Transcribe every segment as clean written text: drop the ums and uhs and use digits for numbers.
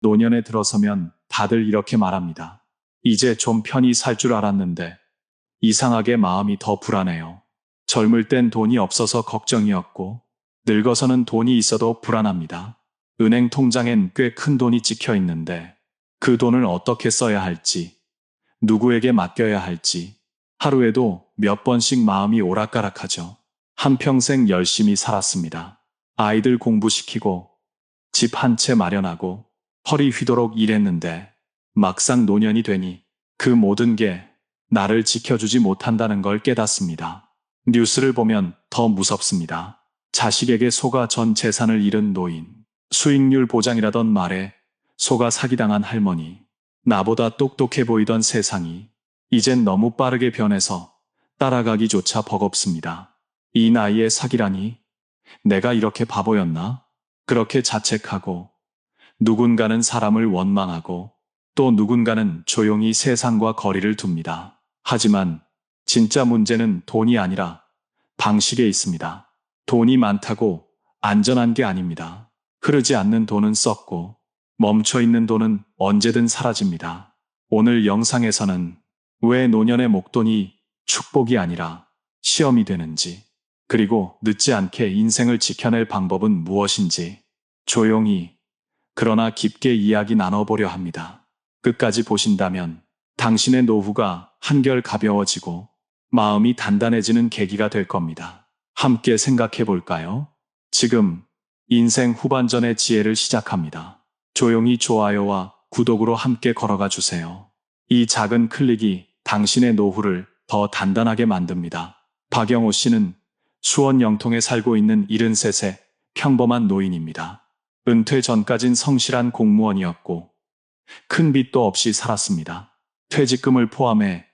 노년에 들어서면 다들 이렇게 말합니다. 이제 좀 편히 살 줄 알았는데 이상하게 마음이 더 불안해요. 젊을 땐 돈이 없어서 걱정이었고 늙어서는 돈이 있어도 불안합니다. 은행 통장엔 꽤 큰 돈이 찍혀 있는데 그 돈을 어떻게 써야 할지, 누구에게 맡겨야 할지 하루에도 몇 번씩 마음이 오락가락하죠. 한평생 열심히 살았습니다. 아이들 공부시키고 집 한 채 마련하고 허리 휘도록 일했는데 막상 노년이 되니 그 모든 게 나를 지켜주지 못한다는 걸 깨닫습니다. 뉴스를 보면 더 무섭습니다. 자식에게 속아 전 재산을 잃은 노인, 수익률 보장이라던 말에 속아 사기당한 할머니, 나보다 똑똑해 보이던 세상이 이젠 너무 빠르게 변해서 따라가기조차 버겁습니다. 이 나이에 사기라니 내가 이렇게 바보였나? 그렇게 자책하고 누군가는 사람을 원망하고 또 누군가는 조용히 세상과 거리를 둡니다. 하지만 진짜 문제는 돈이 아니라 방식에 있습니다. 돈이 많다고 안전한 게 아닙니다. 흐르지 않는 돈은 썩고 멈춰있는 돈은 언제든 사라집니다. 오늘 영상에서는 왜 노년의 목돈이 축복이 아니라 시험이 되는지, 그리고 늦지 않게 인생을 지켜낼 방법은 무엇인지 조용히 그러나 깊게 이야기 나눠보려 합니다. 끝까지 보신다면 당신의 노후가 한결 가벼워지고 마음이 단단해지는 계기가 될 겁니다. 함께 생각해 볼까요? 지금 인생 후반전의 지혜를 시작합니다. 조용히 좋아요와 구독으로 함께 걸어가 주세요. 이 작은 클릭이 당신의 노후를 더 단단하게 만듭니다. 박영호 씨는 수원 영통에 살고 있는 73세 평범한 노인입니다. 은퇴 전까진 성실한 공무원이었고 큰 빚도 없이 살았습니다. 퇴직금을 포함해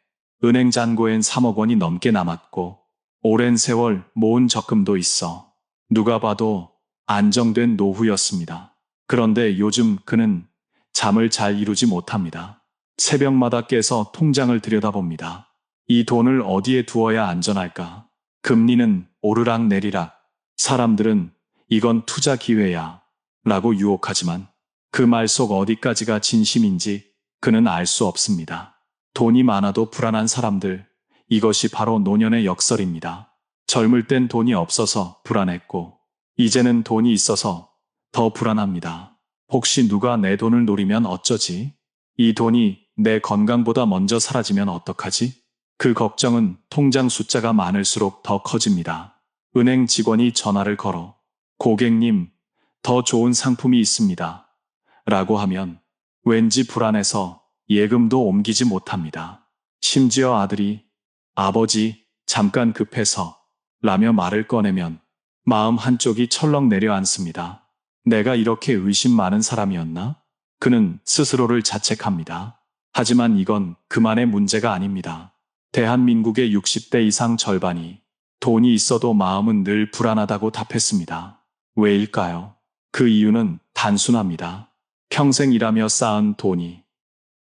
은행 잔고엔 3억 원이 넘게 남았고 오랜 세월 모은 적금도 있어 누가 봐도 안정된 노후였습니다. 그런데 요즘 그는 잠을 잘 이루지 못합니다. 새벽마다 깨서 통장을 들여다봅니다. 이 돈을 어디에 두어야 안전할까? 금리는 오르락 내리락. 사람들은 이건 투자 기회야 라고 유혹하지만 그 말 속 어디까지가 진심인지 그는 알 수 없습니다. 돈이 많아도 불안한 사람들, 이것이 바로 노년의 역설입니다. 젊을 땐 돈이 없어서 불안했고 이제는 돈이 있어서 더 불안합니다. 혹시 누가 내 돈을 노리면 어쩌지? 이 돈이 내 건강보다 먼저 사라지면 어떡하지? 그 걱정은 통장 숫자가 많을수록 더 커집니다. 은행 직원이 전화를 걸어 고객님, 더 좋은 상품이 있습니다. 라고 하면 왠지 불안해서 예금도 옮기지 못합니다. 심지어 아들이 아버지, 잠깐 급해서 라며 말을 꺼내면 마음 한쪽이 철렁 내려앉습니다. 내가 이렇게 의심 많은 사람이었나? 그는 스스로를 자책합니다. 하지만 이건 그만의 문제가 아닙니다. 대한민국의 60대 이상 절반이 돈이 있어도 마음은 늘 불안하다고 답했습니다. 왜일까요? 그 이유는 단순합니다. 평생 일하며 쌓은 돈이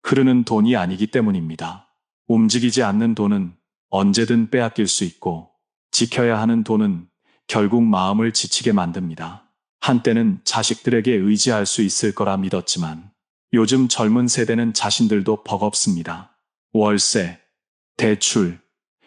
흐르는 돈이 아니기 때문입니다. 움직이지 않는 돈은 언제든 빼앗길 수 있고 지켜야 하는 돈은 결국 마음을 지치게 만듭니다. 한때는 자식들에게 의지할 수 있을 거라 믿었지만 요즘 젊은 세대는 자신들도 버겁습니다. 월세, 대출,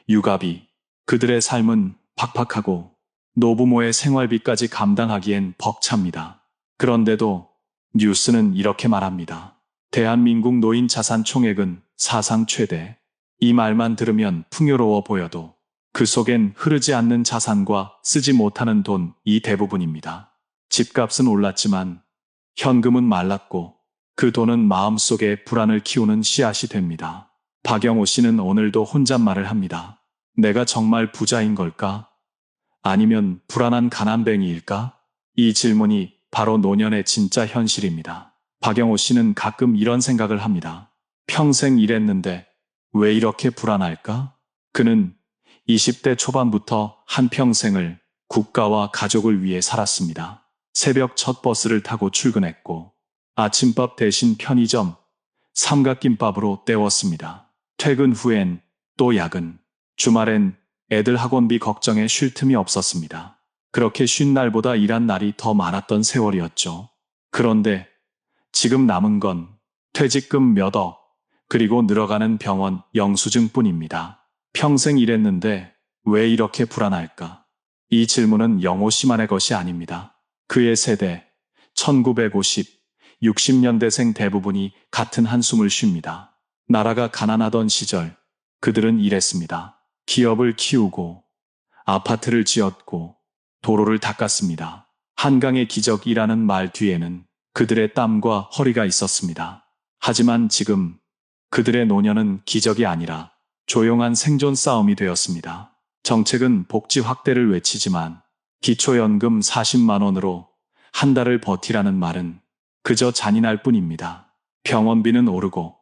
육아비, 그들의 삶은 팍팍하고 노부모의 생활비까지 감당하기엔 벅찹니다. 그런데도 뉴스는 이렇게 말합니다. 대한민국 노인 자산 총액은 사상 최대. 이 말만 들으면 풍요로워 보여도 그 속엔 흐르지 않는 자산과 쓰지 못하는 돈이 대부분입니다. 집값은 올랐지만 현금은 말랐고 그 돈은 마음속에 불안을 키우는 씨앗이 됩니다. 박영호 씨는 오늘도 혼잣말을 합니다. 내가 정말 부자인 걸까? 아니면 불안한 가난뱅이일까? 이 질문이 바로 노년의 진짜 현실입니다. 박영호 씨는 가끔 이런 생각을 합니다. 평생 일했는데 왜 이렇게 불안할까? 그는 20대 초반부터 한평생을 국가와 가족을 위해 살았습니다. 새벽 첫 버스를 타고 출근했고 아침밥 대신 편의점, 삼각김밥으로 때웠습니다. 퇴근 후엔 또 야근, 주말엔 애들 학원비 걱정에 쉴 틈이 없었습니다. 그렇게 쉰 날보다 일한 날이 더 많았던 세월이었죠. 그런데 지금 남은 건 퇴직금 몇 억, 그리고 늘어가는 병원 영수증뿐입니다. 평생 일했는데 왜 이렇게 불안할까? 이 질문은 영호 씨만의 것이 아닙니다. 그의 세대, 1950, 60년대생 대부분이 같은 한숨을 쉽니다. 나라가 가난하던 시절 그들은 일했습니다. 기업을 키우고 아파트를 지었고 도로를 닦았습니다. 한강의 기적이라는 말 뒤에는 그들의 땀과 허리가 있었습니다. 하지만 지금 그들의 노년은 기적이 아니라 조용한 생존 싸움이 되었습니다. 정책은 복지 확대를 외치지만 기초연금 40만 원으로 한 달을 버티라는 말은 그저 잔인할 뿐입니다. 병원비는 오르고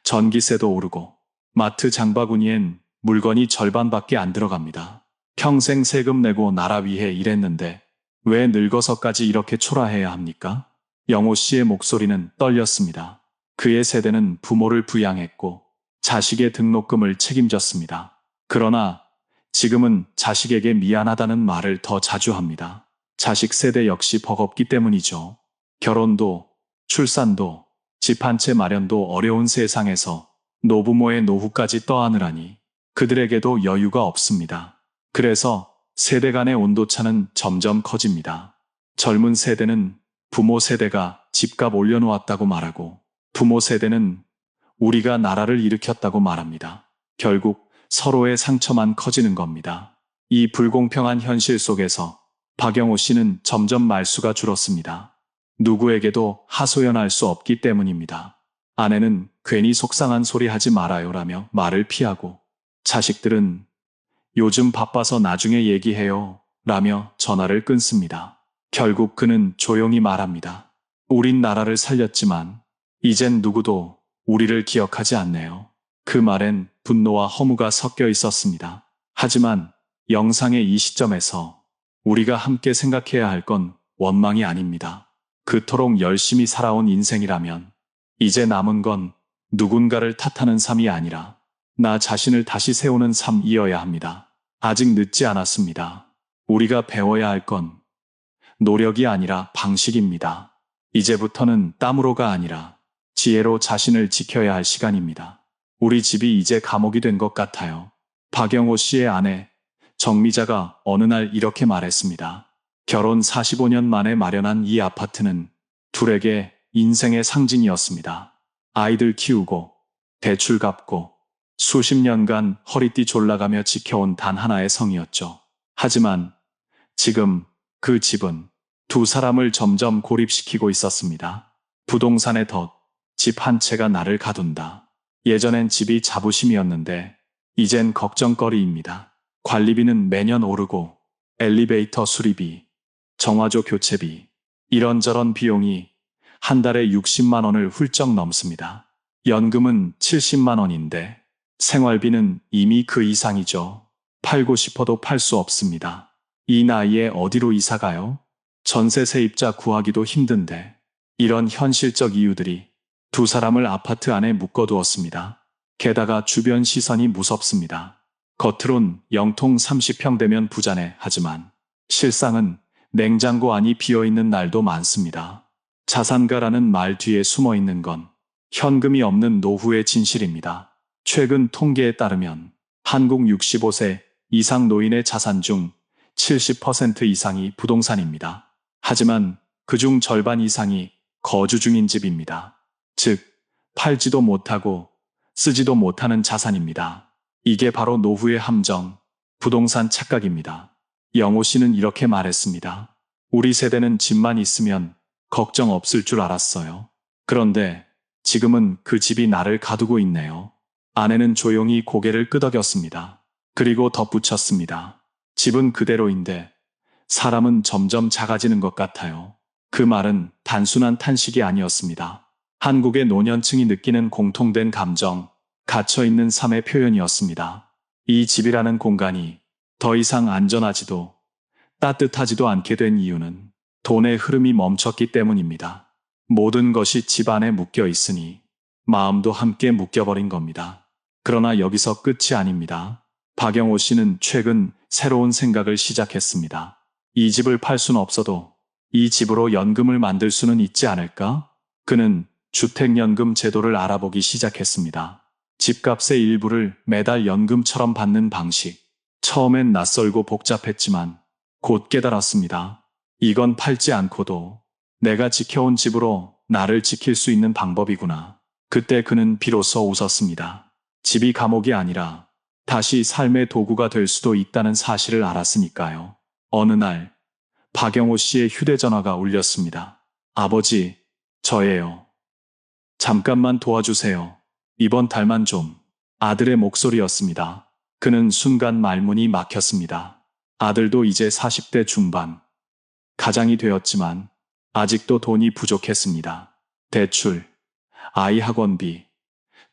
전기세도 오르고 마트 장바구니엔 물건이 절반밖에 안 들어갑니다. 평생 세금 내고 나라 위해 일했는데 왜 늙어서까지 이렇게 초라해야 합니까? 영호 씨의 목소리는 떨렸습니다. 그의 세대는 부모를 부양했고 자식의 등록금을 책임졌습니다. 그러나 지금은 자식에게 미안하다는 말을 더 자주 합니다. 자식 세대 역시 버겁기 때문이죠. 결혼도, 출산도, 집 한 채 마련도 어려운 세상에서 노부모의 노후까지 떠안으라니 그들에게도 여유가 없습니다. 그래서 세대 간의 온도차는 점점 커집니다. 젊은 세대는 부모 세대가 집값 올려놓았다고 말하고 부모 세대는 우리가 나라를 일으켰다고 말합니다. 결국 서로의 상처만 커지는 겁니다. 이 불공평한 현실 속에서 박영호 씨는 점점 말수가 줄었습니다. 누구에게도 하소연할 수 없기 때문입니다. 아내는 괜히 속상한 소리 하지 말아요라며 말을 피하고 자식들은 요즘 바빠서 나중에 얘기해요 라며 전화를 끊습니다. 결국 그는 조용히 말합니다. 우린 나라를 살렸지만 이젠 누구도 우리를 기억하지 않네요. 그 말엔 분노와 허무가 섞여 있었습니다. 하지만 영상의 이 시점에서 우리가 함께 생각해야 할 건 원망이 아닙니다. 그토록 열심히 살아온 인생이라면 이제 남은 건 누군가를 탓하는 삶이 아니라 나 자신을 다시 세우는 삶이어야 합니다. 아직 늦지 않았습니다. 우리가 배워야 할 건 노력이 아니라 방식입니다. 이제부터는 땀으로가 아니라 지혜로 자신을 지켜야 할 시간입니다. 우리 집이 이제 감옥이 된 것 같아요. 박영호 씨의 아내 정미자가 어느 날 이렇게 말했습니다. 결혼 45년 만에 마련한 이 아파트는 둘에게 인생의 상징이었습니다. 아이들 키우고 대출 갚고 수십 년간 허리띠 졸라가며 지켜온 단 하나의 성이었죠. 하지만 지금 그 집은 두 사람을 점점 고립시키고 있었습니다. 부동산의 덫, 집 한 채가 나를 가둔다. 예전엔 집이 자부심이었는데 이젠 걱정거리입니다. 관리비는 매년 오르고 엘리베이터 수리비, 정화조 교체비, 이런저런 비용이 한 달에 60만 원을 훌쩍 넘습니다. 연금은 70만 원인데 생활비는 이미 그 이상이죠. 팔고 싶어도 팔 수 없습니다. 이 나이에 어디로 이사가요? 전세 세입자 구하기도 힘든데 이런 현실적 이유들이 두 사람을 아파트 안에 묶어두었습니다. 게다가 주변 시선이 무섭습니다. 겉으론 영통 30평 되면 부자네 하지만 실상은 냉장고 안이 비어있는 날도 많습니다. 자산가라는 말 뒤에 숨어있는 건 현금이 없는 노후의 진실입니다. 최근 통계에 따르면 한국 65세 이상 노인의 자산 중 70% 이상이 부동산입니다. 하지만 그중 절반 이상이 거주 중인 집입니다. 즉, 팔지도 못하고 쓰지도 못하는 자산입니다. 이게 바로 노후의 함정, 부동산 착각입니다. 영호 씨는 이렇게 말했습니다. 우리 세대는 집만 있으면 걱정 없을 줄 알았어요. 그런데 지금은 그 집이 나를 가두고 있네요. 아내는 조용히 고개를 끄덕였습니다. 그리고 덧붙였습니다. 집은 그대로인데 사람은 점점 작아지는 것 같아요. 그 말은 단순한 탄식이 아니었습니다. 한국의 노년층이 느끼는 공통된 감정, 갇혀있는 삶의 표현이었습니다. 이 집이라는 공간이 더 이상 안전하지도 따뜻하지도 않게 된 이유는 돈의 흐름이 멈췄기 때문입니다. 모든 것이 집 안에 묶여 있으니 마음도 함께 묶여버린 겁니다. 그러나 여기서 끝이 아닙니다. 박영호 씨는 최근 새로운 생각을 시작했습니다. 이 집을 팔 수는 없어도 이 집으로 연금을 만들 수는 있지 않을까? 그는 주택연금 제도를 알아보기 시작했습니다. 집값의 일부를 매달 연금처럼 받는 방식. 처음엔 낯설고 복잡했지만 곧 깨달았습니다. 이건 팔지 않고도 내가 지켜온 집으로 나를 지킬 수 있는 방법이구나. 그때 그는 비로소 웃었습니다. 집이 감옥이 아니라 다시 삶의 도구가 될 수도 있다는 사실을 알았으니까요. 어느 날 박영호 씨의 휴대전화가 울렸습니다. 아버지, 저예요. 잠깐만 도와주세요. 이번 달만 좀. 아들의 목소리였습니다. 그는 순간 말문이 막혔습니다. 아들도 이제 40대 중반. 가장이 되었지만 아직도 돈이 부족했습니다. 대출, 아이 학원비,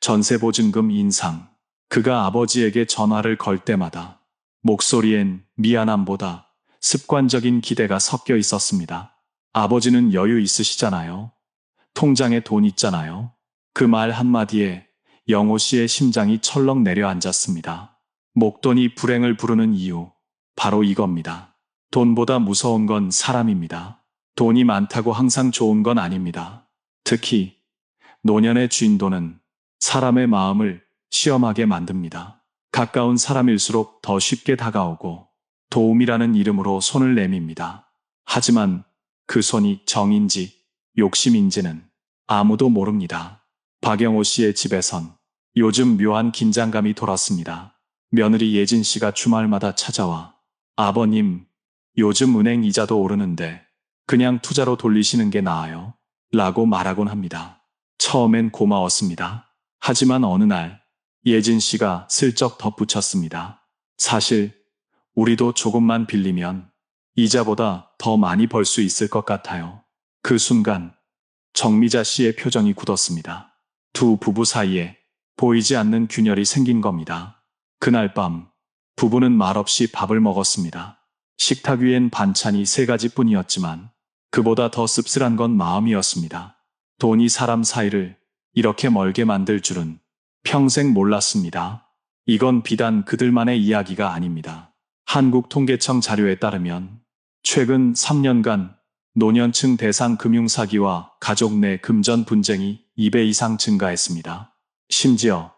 전세보증금 인상. 그가 아버지에게 전화를 걸 때마다 목소리엔 미안함보다 습관적인 기대가 섞여 있었습니다. 아버지는 여유 있으시잖아요. 통장에 돈 있잖아요. 그 말 한마디에 영호 씨의 심장이 철렁 내려앉았습니다. 목돈이 불행을 부르는 이유, 바로 이겁니다. 돈보다 무서운 건 사람입니다. 돈이 많다고 항상 좋은 건 아닙니다. 특히 노년의 쥔돈은 사람의 마음을 시험하게 만듭니다. 가까운 사람일수록 더 쉽게 다가오고 도움이라는 이름으로 손을 내밉니다. 하지만 그 손이 정인지 욕심인지는 아무도 모릅니다. 박영호 씨의 집에선 요즘 묘한 긴장감이 돌았습니다. 며느리 예진 씨가 주말마다 찾아와 아버님, 요즘 은행 이자도 오르는데 그냥 투자로 돌리시는 게 나아요. 라고 말하곤 합니다. 처음엔 고마웠습니다. 하지만 어느 날 예진 씨가 슬쩍 덧붙였습니다. 사실 우리도 조금만 빌리면 이자보다 더 많이 벌 수 있을 것 같아요. 그 순간 정미자 씨의 표정이 굳었습니다. 두 부부 사이에 보이지 않는 균열이 생긴 겁니다. 그날 밤 부부는 말없이 밥을 먹었습니다. 식탁 위엔 반찬이 3가지뿐이었지만 그보다 더 씁쓸한 건 마음이었습니다. 돈이 사람 사이를 이렇게 멀게 만들 줄은 평생 몰랐습니다. 이건 비단 그들만의 이야기가 아닙니다. 한국통계청 자료에 따르면 최근 3년간 노년층 대상 금융사기와 가족 내 금전 분쟁이 2배 이상 증가했습니다. 심지어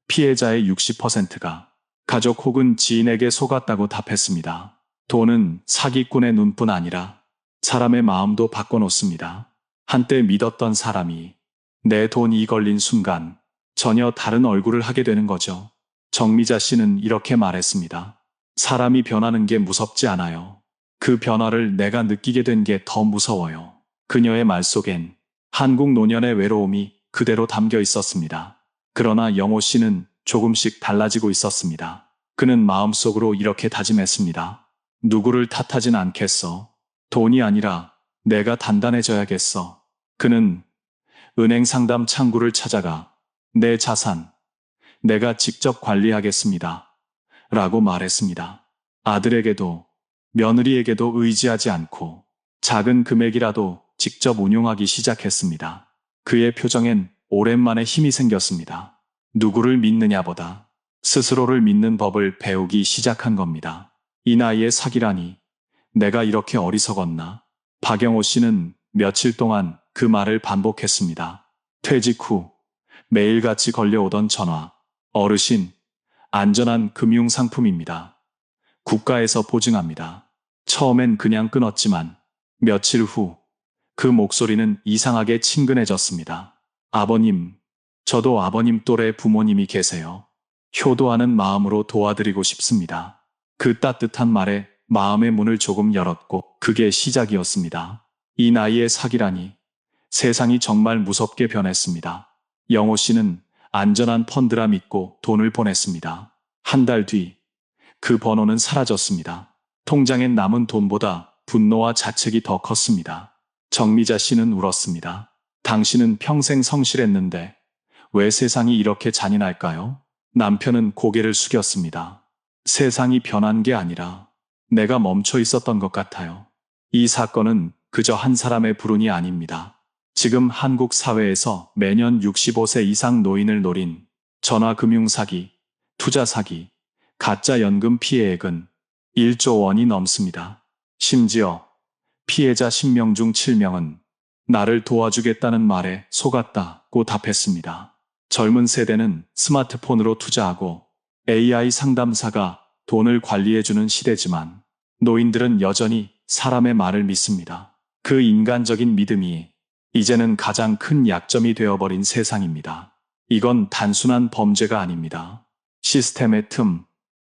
피해자의 60%가 가족 혹은 지인에게 속았다고 답했습니다. 돈은 사기꾼의 눈뿐 아니라 사람의 마음도 바꿔놓습니다. 한때 믿었던 사람이 내 돈이 걸린 순간 전혀 다른 얼굴을 하게 되는 거죠. 정미자 씨는 이렇게 말했습니다. 사람이 변하는 게 무섭지 않아요. 그 변화를 내가 느끼게 된 게 더 무서워요. 그녀의 말 속엔 한국 노년의 외로움이 그대로 담겨 있었습니다. 그러나 영호 씨는 조금씩 달라지고 있었습니다. 그는 마음속으로 이렇게 다짐했습니다. 누구를 탓하진 않겠어. 돈이 아니라 내가 단단해져야겠어. 그는 은행 상담 창구를 찾아가 내 자산, 내가 직접 관리하겠습니다. 라고 말했습니다. 아들에게도 며느리에게도 의지하지 않고 작은 금액이라도 직접 운용하기 시작했습니다. 그의 표정엔 오랜만에 힘이 생겼습니다. 누구를 믿느냐보다 스스로를 믿는 법을 배우기 시작한 겁니다. 이 나이에 사기라니 내가 이렇게 어리석었나? 박영호 씨는 며칠 동안 그 말을 반복했습니다. 퇴직 후 매일같이 걸려오던 전화. 어르신, 안전한 금융상품입니다. 국가에서 보증합니다. 처음엔 그냥 끊었지만 며칠 후 그 목소리는 이상하게 친근해졌습니다. 아버님, 저도 아버님 또래 부모님이 계세요. 효도하는 마음으로 도와드리고 싶습니다. 그 따뜻한 말에 마음의 문을 조금 열었고 그게 시작이었습니다. 이 나이에 사기라니 세상이 정말 무섭게 변했습니다. 영호 씨는 안전한 펀드라 믿고 돈을 보냈습니다. 한 달 뒤 그 번호는 사라졌습니다. 통장엔 남은 돈보다 분노와 자책이 더 컸습니다. 정미자 씨는 울었습니다. 당신은 평생 성실했는데 왜 세상이 이렇게 잔인할까요? 남편은 고개를 숙였습니다. 세상이 변한 게 아니라 내가 멈춰 있었던 것 같아요. 이 사건은 그저 한 사람의 불운이 아닙니다. 지금 한국 사회에서 매년 65세 이상 노인을 노린 전화금융사기, 투자사기, 가짜 연금 피해액은 1조 원이 넘습니다. 심지어 피해자 10명 중 7명은 나를 도와주겠다는 말에 속았다고 답했습니다. 젊은 세대는 스마트폰으로 투자하고 AI 상담사가 돈을 관리해주는 시대지만 노인들은 여전히 사람의 말을 믿습니다. 그 인간적인 믿음이 이제는 가장 큰 약점이 되어버린 세상입니다. 이건 단순한 범죄가 아닙니다. 시스템의 틈,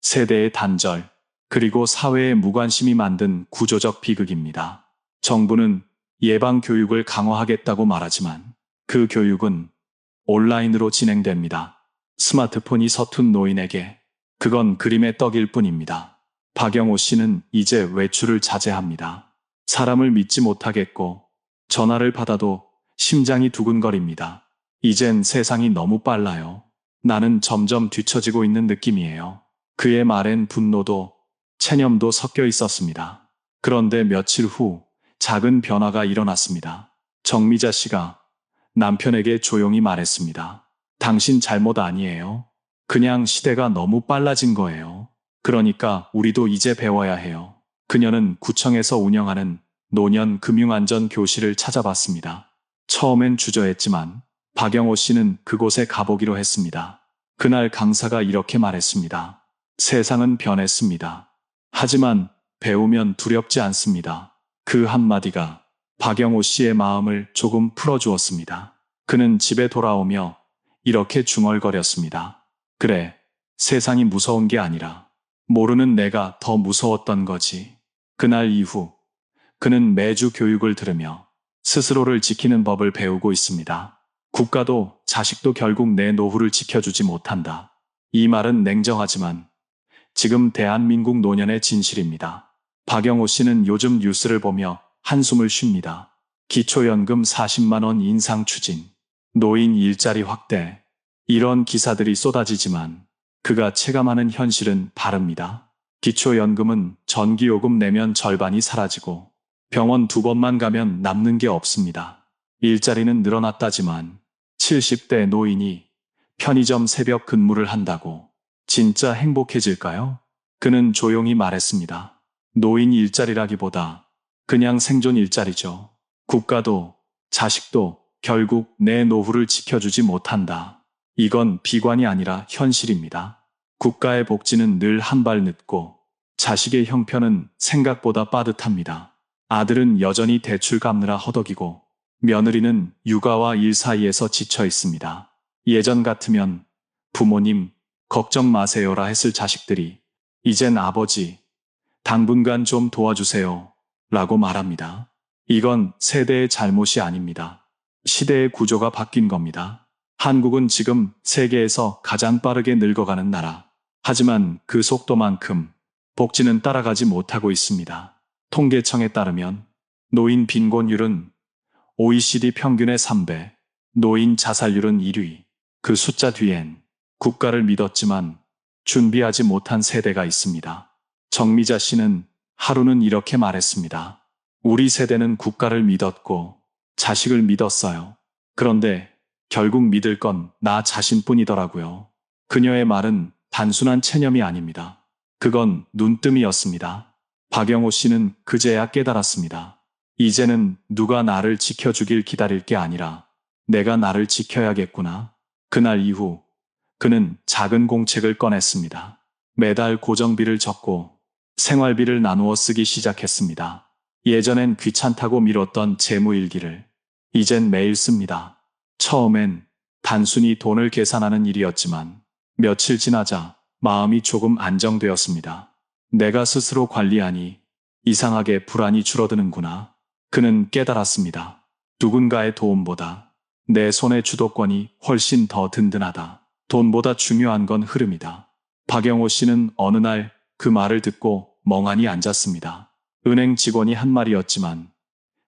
세대의 단절, 그리고 사회의 무관심이 만든 구조적 비극입니다. 정부는 예방 교육을 강화하겠다고 말하지만 그 교육은 온라인으로 진행됩니다. 스마트폰이 서툰 노인에게 그건 그림의 떡일 뿐입니다. 박영호 씨는 이제 외출을 자제합니다. 사람을 믿지 못하겠고 전화를 받아도 심장이 두근거립니다. 이젠 세상이 너무 빨라요. 나는 점점 뒤처지고 있는 느낌이에요. 그의 말엔 분노도 체념도 섞여 있었습니다. 그런데 며칠 후 작은 변화가 일어났습니다. 정미자 씨가 남편에게 조용히 말했습니다. 당신 잘못 아니에요. 그냥 시대가 너무 빨라진 거예요. 그러니까 우리도 이제 배워야 해요. 그녀는 구청에서 운영하는 노년 금융안전 교실을 찾아봤습니다. 처음엔 주저했지만 박영호 씨는 그곳에 가보기로 했습니다. 그날 강사가 이렇게 말했습니다. 세상은 변했습니다. 하지만 배우면 두렵지 않습니다. 그 한마디가 박영호 씨의 마음을 조금 풀어주었습니다. 그는 집에 돌아오며 이렇게 중얼거렸습니다. 그래, 세상이 무서운 게 아니라 모르는 내가 더 무서웠던 거지. 그날 이후 그는 매주 교육을 들으며 스스로를 지키는 법을 배우고 있습니다. 국가도 자식도 결국 내 노후를 지켜주지 못한다. 이 말은 냉정하지만 지금 대한민국 노년의 진실입니다. 박영호 씨는 요즘 뉴스를 보며 한숨을 쉽니다. 기초연금 40만 원 인상 추진, 노인 일자리 확대, 이런 기사들이 쏟아지지만 그가 체감하는 현실은 다릅니다. 기초연금은 전기요금 내면 절반이 사라지고 병원 2번만 가면 남는 게 없습니다. 일자리는 늘어났다지만 70대 노인이 편의점 새벽 근무를 한다고 진짜 행복해질까요? 그는 조용히 말했습니다. 노인 일자리라기보다 그냥 생존 일자리죠. 국가도 자식도 결국 내 노후를 지켜주지 못한다. 이건 비관이 아니라 현실입니다. 국가의 복지는 늘 한 발 늦고 자식의 형편은 생각보다 빠듯합니다. 아들은 여전히 대출 갚느라 허덕이고 며느리는 육아와 일 사이에서 지쳐 있습니다. 예전 같으면 부모님 걱정 마세요라 했을 자식들이 이젠 아버지 당분간 좀 도와주세요 라고 말합니다. 이건 세대의 잘못이 아닙니다. 시대의 구조가 바뀐 겁니다. 한국은 지금 세계에서 가장 빠르게 늙어가는 나라. 하지만 그 속도만큼 복지는 따라가지 못하고 있습니다. 통계청에 따르면 노인 빈곤율은 OECD 평균의 3배, 노인 자살률은 1위. 그 숫자 뒤엔 국가를 믿었지만 준비하지 못한 세대가 있습니다. 정미자 씨는 하루는 이렇게 말했습니다. 우리 세대는 국가를 믿었고 자식을 믿었어요. 그런데 결국 믿을 건 나 자신뿐이더라고요. 그녀의 말은 단순한 체념이 아닙니다. 그건 눈뜸이었습니다. 박영호 씨는 그제야 깨달았습니다. 이제는 누가 나를 지켜주길 기다릴 게 아니라 내가 나를 지켜야겠구나. 그날 이후 그는 작은 공책을 꺼냈습니다. 매달 고정비를 적고 생활비를 나누어 쓰기 시작했습니다. 예전엔 귀찮다고 미뤘던 재무일기를 이젠 매일 씁니다. 처음엔 단순히 돈을 계산하는 일이었지만 며칠 지나자 마음이 조금 안정되었습니다. 내가 스스로 관리하니 이상하게 불안이 줄어드는구나. 그는 깨달았습니다. 누군가의 도움보다 내 손의 주도권이 훨씬 더 든든하다. 돈보다 중요한 건 흐름이다. 박영호 씨는 어느 날 그 말을 듣고 멍하니 앉았습니다. 은행 직원이 한 말이었지만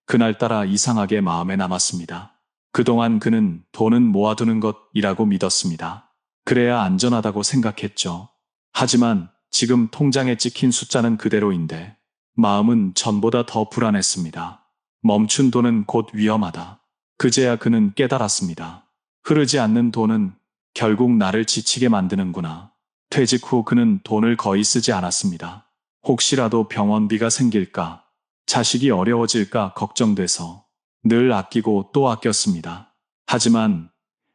그날따라 이상하게 마음에 남았습니다. 그동안 그는 돈은 모아두는 것이라고 믿었습니다. 그래야 안전하다고 생각했죠. 하지만 지금 통장에 찍힌 숫자는 그대로인데 마음은 전보다 더 불안했습니다. 멈춘 돈은 곧 위험하다. 그제야 그는 깨달았습니다. 흐르지 않는 돈은 결국 나를 지치게 만드는구나. 퇴직 후 그는 돈을 거의 쓰지 않았습니다. 혹시라도 병원비가 생길까, 자식이 어려워질까 걱정돼서 늘 아끼고 또 아꼈습니다. 하지만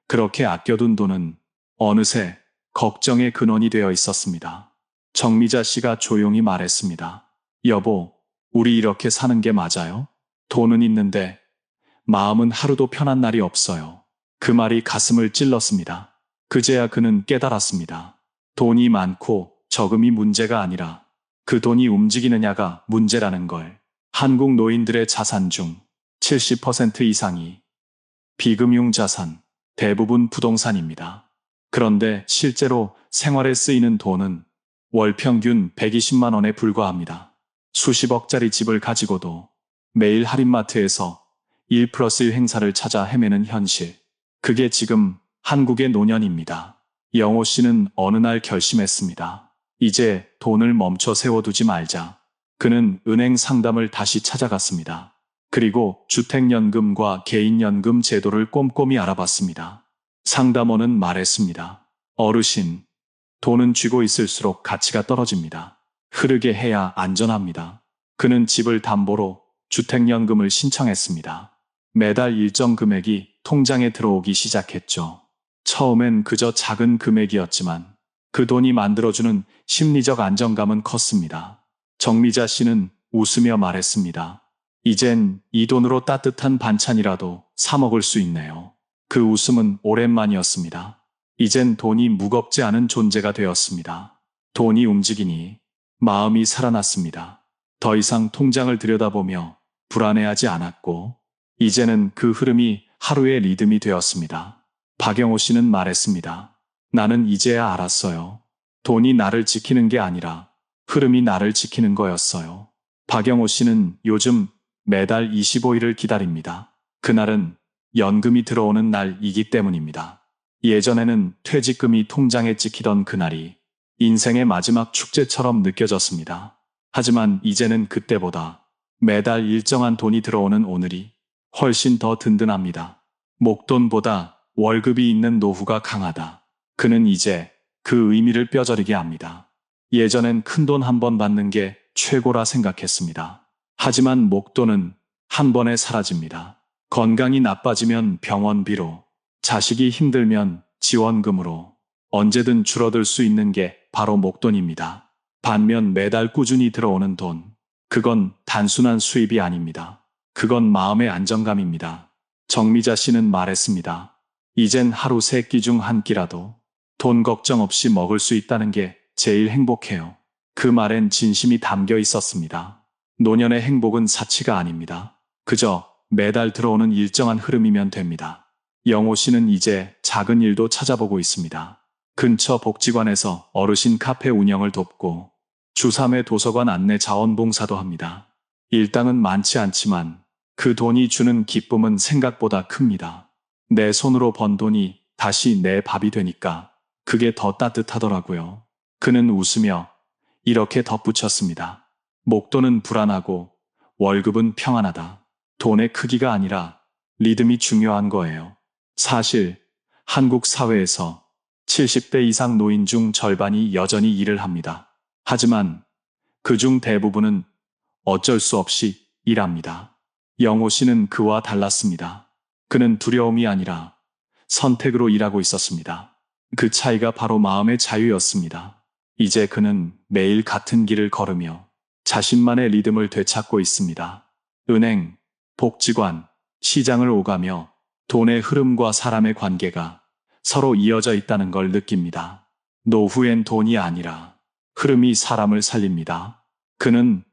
그렇게 아껴둔 돈은 어느새 걱정의 근원이 되어 있었습니다. 정미자 씨가 조용히 말했습니다. 여보, 우리 이렇게 사는 게 맞아요? 돈은 있는데 마음은 하루도 편한 날이 없어요. 그 말이 가슴을 찔렀습니다. 그제야 그는 깨달았습니다. 돈이 많고 적음이 문제가 아니라 그 돈이 움직이느냐가 문제라는 걸. 한국 노인들의 자산 중 70% 이상이 비금융 자산, 대부분 부동산입니다. 그런데 실제로 생활에 쓰이는 돈은 월 평균 120만 원에 불과합니다. 수십억짜리 집을 가지고도 매일 할인마트에서 1+1 행사를 찾아 헤매는 현실. 그게 지금 한국의 노년입니다. 영호 씨는 어느 날 결심했습니다. 이제 돈을 멈춰 세워두지 말자. 그는 은행 상담을 다시 찾아갔습니다. 그리고 주택연금과 개인연금 제도를 꼼꼼히 알아봤습니다. 상담원은 말했습니다. 어르신, 돈은 쥐고 있을수록 가치가 떨어집니다. 흐르게 해야 안전합니다. 그는 집을 담보로 주택연금을 신청했습니다. 매달 일정 금액이 통장에 들어오기 시작했죠. 처음엔 그저 작은 금액이었지만 그 돈이 만들어주는 심리적 안정감은 컸습니다. 정미자 씨는 웃으며 말했습니다. 이젠 이 돈으로 따뜻한 반찬이라도 사 먹을 수 있네요. 그 웃음은 오랜만이었습니다. 이젠 돈이 무겁지 않은 존재가 되었습니다. 돈이 움직이니 마음이 살아났습니다. 더 이상 통장을 들여다보며 불안해하지 않았고 이제는 그 흐름이 하루의 리듬이 되었습니다. 박영호 씨는 말했습니다. 나는 이제야 알았어요. 돈이 나를 지키는 게 아니라 흐름이 나를 지키는 거였어요. 박영호 씨는 요즘 매달 25일을 기다립니다. 그날은 연금이 들어오는 날이기 때문입니다. 예전에는 퇴직금이 통장에 찍히던 그날이 인생의 마지막 축제처럼 느껴졌습니다. 하지만 이제는 그때보다 매달 일정한 돈이 들어오는 오늘이 훨씬 더 든든합니다. 목돈보다 월급이 있는 노후가 강하다. 그는 이제 그 의미를 뼈저리게 합니다. 예전엔 큰돈 한 번 받는 게 최고라 생각했습니다. 하지만 목돈은 한 번에 사라집니다. 건강이 나빠지면 병원비로, 자식이 힘들면 지원금으로 언제든 줄어들 수 있는 게 바로 목돈입니다. 반면 매달 꾸준히 들어오는 돈, 그건 단순한 수입이 아닙니다. 그건 마음의 안정감입니다. 정미자 씨는 말했습니다. 이젠 하루 3끼 중 1끼라도 돈 걱정 없이 먹을 수 있다는 게 제일 행복해요. 그 말엔 진심이 담겨 있었습니다. 노년의 행복은 사치가 아닙니다. 그저 매달 들어오는 일정한 흐름이면 됩니다. 영호 씨는 이제 작은 일도 찾아보고 있습니다. 근처 복지관에서 어르신 카페 운영을 돕고 주3회 도서관 안내 자원봉사도 합니다. 일당은 많지 않지만 그 돈이 주는 기쁨은 생각보다 큽니다. 내 손으로 번 돈이 다시 내 밥이 되니까 그게 더 따뜻하더라고요. 그는 웃으며 이렇게 덧붙였습니다. 목돈은 불안하고 월급은 평안하다. 돈의 크기가 아니라 리듬이 중요한 거예요. 사실 한국 사회에서 70대 이상 노인 중 절반이 여전히 일을 합니다. 하지만 그중 대부분은 어쩔 수 없이 일합니다. 영호 씨는 그와 달랐습니다. 그는 두려움이 아니라 선택으로 일하고 있었습니다. 그 차이가 바로 마음의 자유였습니다. 이제 그는 매일 같은 길을 걸으며 자신만의 리듬을 되찾고 있습니다. 은행, 복지관, 시장을 오가며 돈의 흐름과 사람의 관계가 서로 이어져 있다는 걸 느낍니다. 노후엔 돈이 아니라 흐름이 사람을 살립니다. 그는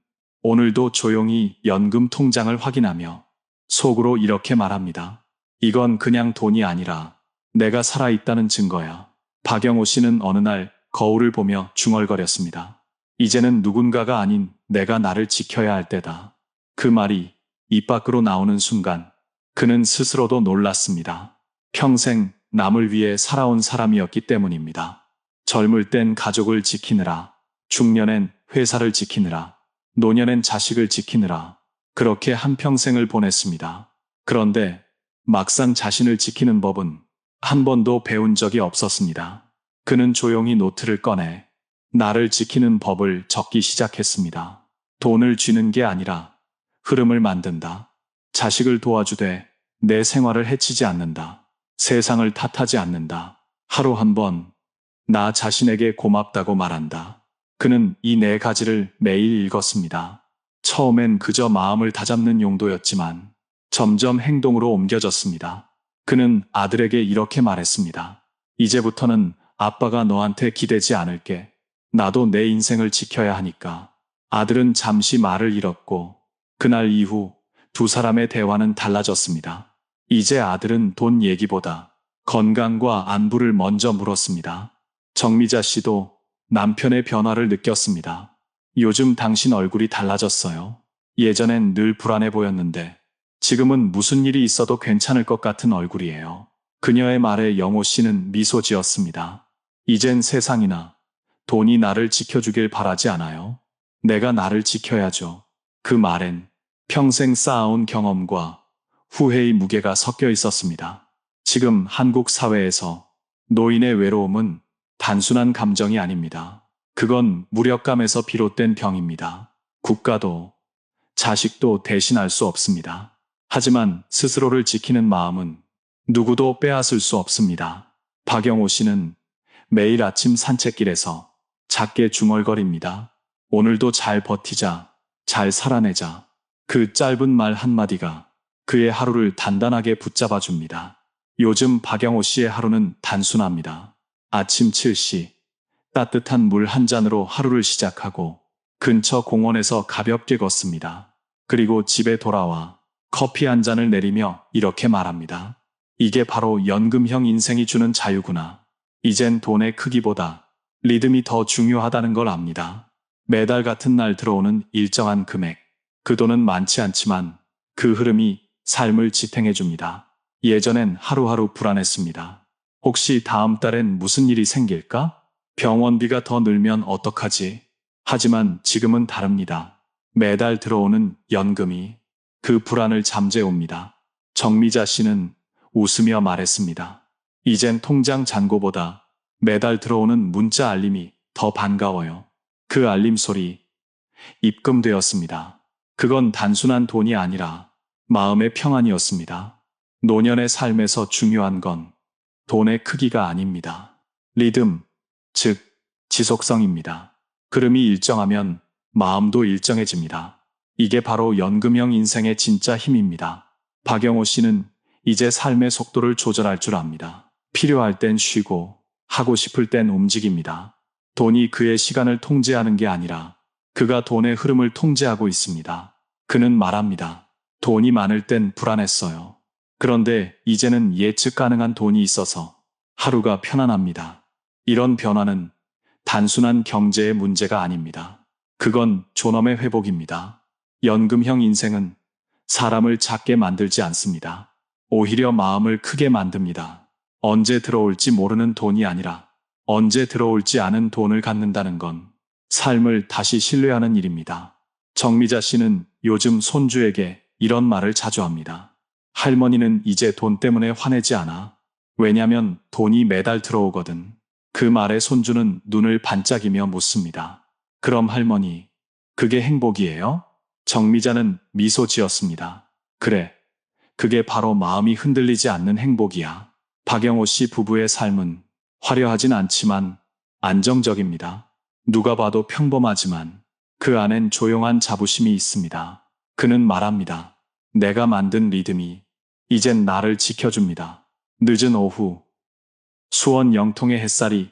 오늘도 조용히 연금 통장을 확인하며 속으로 이렇게 말합니다. 이건 그냥 돈이 아니라 내가 살아있다는 증거야. 박영호 씨는 어느 날 거울을 보며 중얼거렸습니다. 이제는 누군가가 아닌 내가 나를 지켜야 할 때다. 그 말이 입 밖으로 나오는 순간 그는 스스로도 놀랐습니다. 평생 남을 위해 살아온 사람이었기 때문입니다. 젊을 땐 가족을 지키느라, 중년엔 회사를 지키느라, 노년엔 자식을 지키느라 그렇게 한평생을 보냈습니다. 그런데 막상 자신을 지키는 법은 한 번도 배운 적이 없었습니다. 그는 조용히 노트를 꺼내 나를 지키는 법을 적기 시작했습니다. 돈을 쥐는 게 아니라 흐름을 만든다. 자식을 도와주되 내 생활을 해치지 않는다. 세상을 탓하지 않는다. 하루 한 번 나 자신에게 고맙다고 말한다. 그는 이 네 가지를 매일 읽었습니다. 처음엔 그저 마음을 다잡는 용도였지만 점점 행동으로 옮겨졌습니다. 그는 아들에게 이렇게 말했습니다. 이제부터는 아빠가 너한테 기대지 않을게. 나도 내 인생을 지켜야 하니까. 아들은 잠시 말을 잃었고 그날 이후 두 사람의 대화는 달라졌습니다. 이제 아들은 돈 얘기보다 건강과 안부를 먼저 물었습니다. 정미자 씨도 남편의 변화를 느꼈습니다. 요즘 당신 얼굴이 달라졌어요. 예전엔 늘 불안해 보였는데 지금은 무슨 일이 있어도 괜찮을 것 같은 얼굴이에요. 그녀의 말에 영호 씨는 미소 지었습니다. 이젠 세상이나 돈이 나를 지켜주길 바라지 않아요. 내가 나를 지켜야죠. 그 말엔 평생 쌓아온 경험과 후회의 무게가 섞여 있었습니다. 지금 한국 사회에서 노인의 외로움은 단순한 감정이 아닙니다. 그건 무력감에서 비롯된 병입니다. 국가도 자식도 대신할 수 없습니다. 하지만 스스로를 지키는 마음은 누구도 빼앗을 수 없습니다. 박영호 씨는 매일 아침 산책길에서 작게 중얼거립니다. 오늘도 잘 버티자, 잘 살아내자. 그 짧은 말 한마디가 그의 하루를 단단하게 붙잡아 줍니다. 요즘 박영호 씨의 하루는 단순합니다. 아침 7시 따뜻한 물 한 잔으로 하루를 시작하고 근처 공원에서 가볍게 걷습니다. 그리고 집에 돌아와 커피 한 잔을 내리며 이렇게 말합니다. 이게 바로 연금형 인생이 주는 자유구나. 이젠 돈의 크기보다 리듬이 더 중요하다는 걸 압니다. 매달 같은 날 들어오는 일정한 금액. 그 돈은 많지 않지만 그 흐름이 삶을 지탱해 줍니다. 예전엔 하루하루 불안했습니다. 혹시 다음 달엔 무슨 일이 생길까? 병원비가 더 늘면 어떡하지? 하지만 지금은 다릅니다. 매달 들어오는 연금이 그 불안을 잠재웁니다. 정미자 씨는 웃으며 말했습니다. 이젠 통장 잔고보다 매달 들어오는 문자 알림이 더 반가워요. 그 알림 소리, 입금되었습니다. 그건 단순한 돈이 아니라 마음의 평안이었습니다. 노년의 삶에서 중요한 건 돈의 크기가 아닙니다. 리듬, 즉 지속성입니다. 흐름이 일정하면 마음도 일정해집니다. 이게 바로 연금형 인생의 진짜 힘입니다. 박영호 씨는 이제 삶의 속도를 조절할 줄 압니다. 필요할 땐 쉬고 하고 싶을 땐 움직입니다. 돈이 그의 시간을 통제하는 게 아니라 그가 돈의 흐름을 통제하고 있습니다. 그는 말합니다. 돈이 많을 땐 불안했어요. 그런데 이제는 예측 가능한 돈이 있어서 하루가 편안합니다. 이런 변화는 단순한 경제의 문제가 아닙니다. 그건 존엄의 회복입니다. 연금형 인생은 사람을 작게 만들지 않습니다. 오히려 마음을 크게 만듭니다. 언제 들어올지 모르는 돈이 아니라 언제 들어올지 아는 돈을 갖는다는 건 삶을 다시 신뢰하는 일입니다. 정미자 씨는 요즘 손주에게 이런 말을 자주 합니다. 할머니는 이제 돈 때문에 화내지 않아. 왜냐면 돈이 매달 들어오거든. 그 말에 손주는 눈을 반짝이며 묻습니다. 그럼 할머니, 그게 행복이에요? 정미자는 미소 지었습니다. 그래, 그게 바로 마음이 흔들리지 않는 행복이야. 박영호 씨 부부의 삶은 화려하진 않지만 안정적입니다. 누가 봐도 평범하지만 그 안엔 조용한 자부심이 있습니다. 그는 말합니다. 내가 만든 리듬이 이젠 나를 지켜줍니다. 늦은 오후, 수원 영통의 햇살이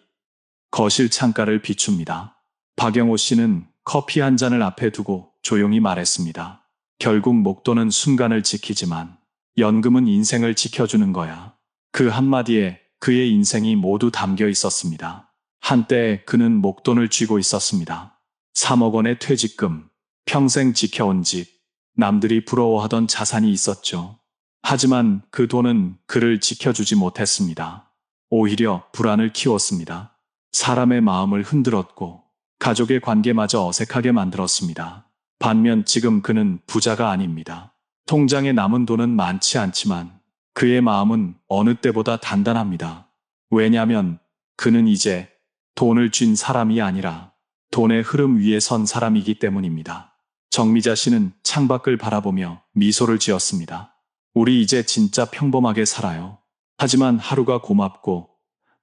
거실 창가를 비춥니다. 박영호 씨는 커피 한 잔을 앞에 두고 조용히 말했습니다. 결국 목돈은 순간을 지키지만 연금은 인생을 지켜주는 거야. 그 한마디에 그의 인생이 모두 담겨 있었습니다. 한때 그는 목돈을 쥐고 있었습니다. 3억 원의 퇴직금, 평생 지켜온 집, 남들이 부러워하던 자산이 있었죠. 하지만 그 돈은 그를 지켜주지 못했습니다. 오히려 불안을 키웠습니다. 사람의 마음을 흔들었고 가족의 관계마저 어색하게 만들었습니다. 반면 지금 그는 부자가 아닙니다. 통장에 남은 돈은 많지 않지만 그의 마음은 어느 때보다 단단합니다. 왜냐하면 그는 이제 돈을 쥔 사람이 아니라 돈의 흐름 위에 선 사람이기 때문입니다. 정미자 씨는 창밖을 바라보며 미소를 지었습니다. 우리 이제 진짜 평범하게 살아요. 하지만 하루가 고맙고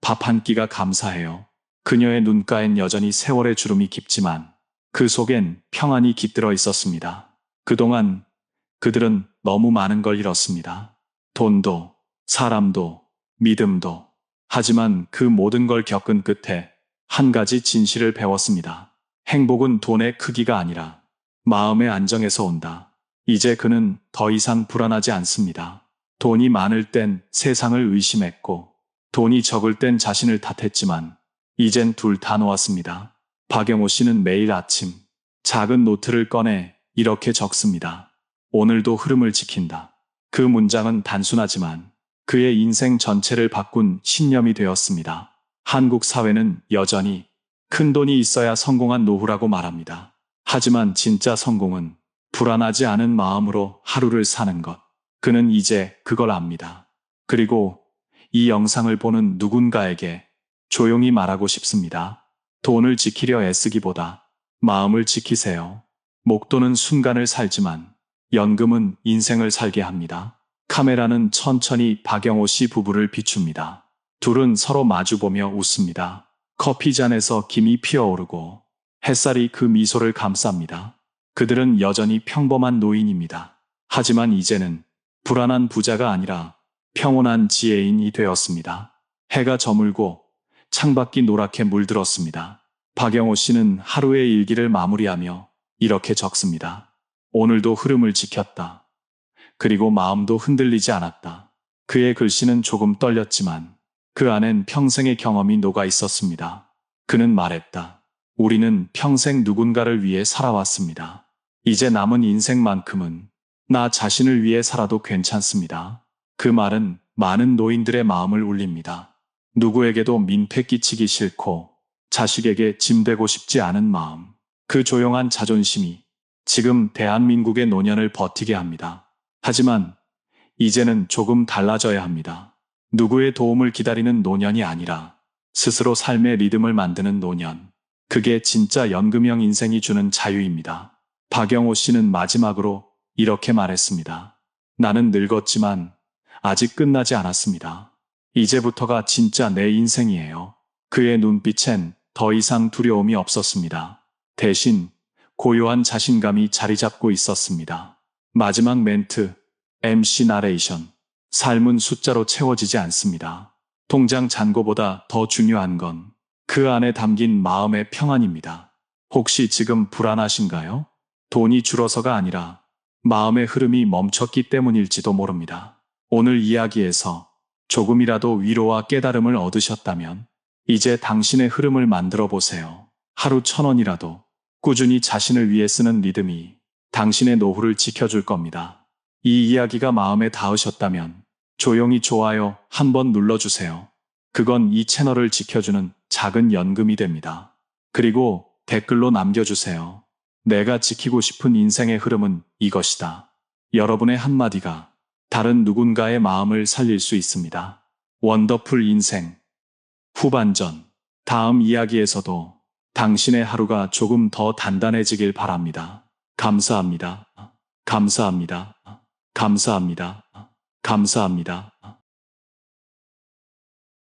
밥 한 끼가 감사해요. 그녀의 눈가엔 여전히 세월의 주름이 깊지만 그 속엔 평안이 깃들어 있었습니다. 그동안 그들은 너무 많은 걸 잃었습니다. 돈도, 사람도, 믿음도. 하지만 그 모든 걸 겪은 끝에 한 가지 진실을 배웠습니다. 행복은 돈의 크기가 아니라 마음의 안정에서 온다. 이제 그는 더 이상 불안하지 않습니다. 돈이 많을 땐 세상을 의심했고 돈이 적을 땐 자신을 탓했지만 이젠 둘 다 놓았습니다. 박영호 씨는 매일 아침 작은 노트를 꺼내 이렇게 적습니다. 오늘도 흐름을 지킨다. 그 문장은 단순하지만 그의 인생 전체를 바꾼 신념이 되었습니다. 한국 사회는 여전히 큰 돈이 있어야 성공한 노후라고 말합니다. 하지만 진짜 성공은 불안하지 않은 마음으로 하루를 사는 것. 그는 이제 그걸 압니다. 그리고 이 영상을 보는 누군가에게 조용히 말하고 싶습니다. 돈을 지키려 애쓰기보다 마음을 지키세요. 목돈은 순간을 살지만 연금은 인생을 살게 합니다. 카메라는 천천히 박영호 씨 부부를 비춥니다. 둘은 서로 마주보며 웃습니다. 커피잔에서 김이 피어오르고 햇살이 그 미소를 감쌉니다. 그들은 여전히 평범한 노인입니다. 하지만 이제는 불안한 부자가 아니라 평온한 지혜인이 되었습니다. 해가 저물고 창밖이 노랗게 물들었습니다. 박영호 씨는 하루의 일기를 마무리하며 이렇게 적습니다. 오늘도 흐름을 지켰다. 그리고 마음도 흔들리지 않았다. 그의 글씨는 조금 떨렸지만 그 안엔 평생의 경험이 녹아 있었습니다. 그는 말했다. 우리는 평생 누군가를 위해 살아왔습니다. 이제 남은 인생만큼은 나 자신을 위해 살아도 괜찮습니다. 그 말은 많은 노인들의 마음을 울립니다. 누구에게도 민폐 끼치기 싫고 자식에게 짐되고 싶지 않은 마음. 그 조용한 자존심이 지금 대한민국의 노년을 버티게 합니다. 하지만 이제는 조금 달라져야 합니다. 누구의 도움을 기다리는 노년이 아니라 스스로 삶의 리듬을 만드는 노년. 그게 진짜 연금형 인생이 주는 자유입니다. 박영호 씨는 마지막으로 이렇게 말했습니다. 나는 늙었지만 아직 끝나지 않았습니다. 이제부터가 진짜 내 인생이에요. 그의 눈빛엔 더 이상 두려움이 없었습니다. 대신 고요한 자신감이 자리 잡고 있었습니다. 마지막 멘트, MC 나레이션. 삶은 숫자로 채워지지 않습니다. 통장 잔고보다 더 중요한 건 그 안에 담긴 마음의 평안입니다. 혹시 지금 불안하신가요? 돈이 줄어서가 아니라 마음의 흐름이 멈췄기 때문일지도 모릅니다. 오늘 이야기에서 조금이라도 위로와 깨달음을 얻으셨다면 이제 당신의 흐름을 만들어 보세요. 하루 1,000원이라도 꾸준히 자신을 위해 쓰는 리듬이 당신의 노후를 지켜줄 겁니다. 이 이야기가 마음에 닿으셨다면 조용히 좋아요 한번 눌러주세요. 그건 이 채널을 지켜주는 작은 연금이 됩니다. 그리고 댓글로 남겨주세요. 내가 지키고 싶은 인생의 흐름은 이것이다. 여러분의 한마디가 다른 누군가의 마음을 살릴 수 있습니다. 원더풀 인생 후반전. 다음 이야기에서도 당신의 하루가 조금 더 단단해지길 바랍니다. 감사합니다. 감사합니다. 감사합니다. 감사합니다.